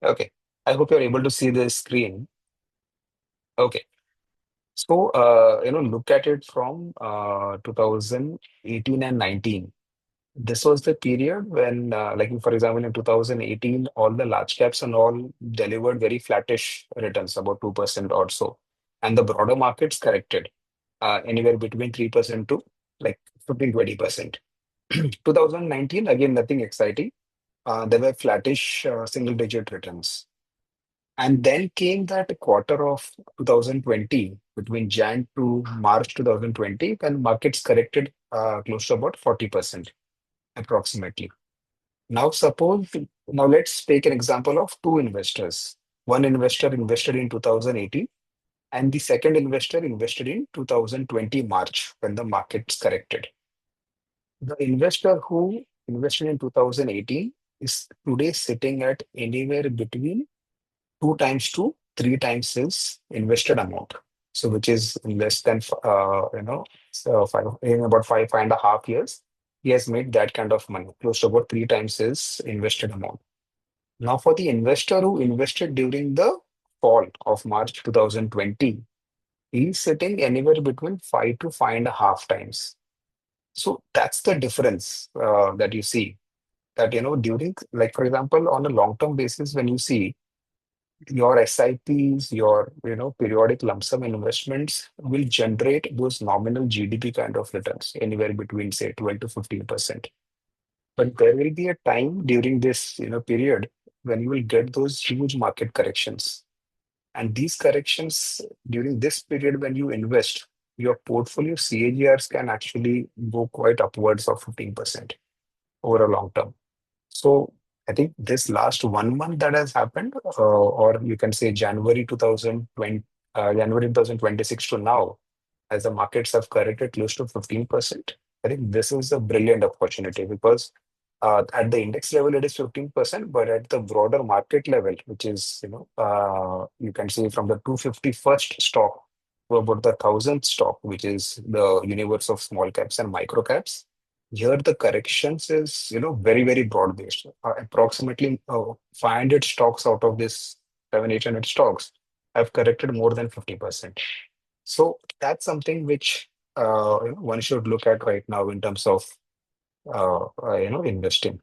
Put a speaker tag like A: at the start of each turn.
A: Okay. I hope you're able to see the screen. Okay. So, look at it from 2018 and 19. This was the period when, like, for example, in 2018, all the large caps and all delivered very flattish returns, about 2% or so. And the broader markets corrected anywhere between 3% to like 15-20%. 2019, again, nothing exciting. There were flattish single digit returns. And then came that quarter of 2020, between Jan to March 2020, when markets corrected close to about 40% approximately. Now, now let's take an example of two investors. One investor invested in 2018, and the second investor invested in 2020 March when the markets corrected. The investor who invested in 2018 is today sitting at anywhere between two times to three times his invested amount. So, which is less than, so in about 5.5 years, he has made that kind of money, close to about three times his invested amount. Now, for the investor who invested during the fall of March 2020, he's sitting anywhere between five to five and a half times. So that's the difference that you see. That, during, like, for example, on a long-term basis, when you see your SIPs, your periodic lump sum investments will generate those nominal GDP kind of returns, anywhere between say 12 to 15%. But there will be a time during this period when you will get those huge market corrections. And these corrections during this period when you invest, your portfolio CAGRs can actually go quite upwards of 15% over a long term. So I think this last 1 month that has happened, or you can say January 2020, January 2026 to now, as the markets have corrected close to 15%, I think this is a brilliant opportunity because at the index level it is 15%, but at the broader market level, which is, you can say from the 251st stock to about the 1,000th stock, which is the universe of small caps and micro caps, here the corrections is, very, very broad based. Approximately 500 stocks out of this 800 stocks have corrected more than 50%. So that's something which one should look at right now in terms of investing.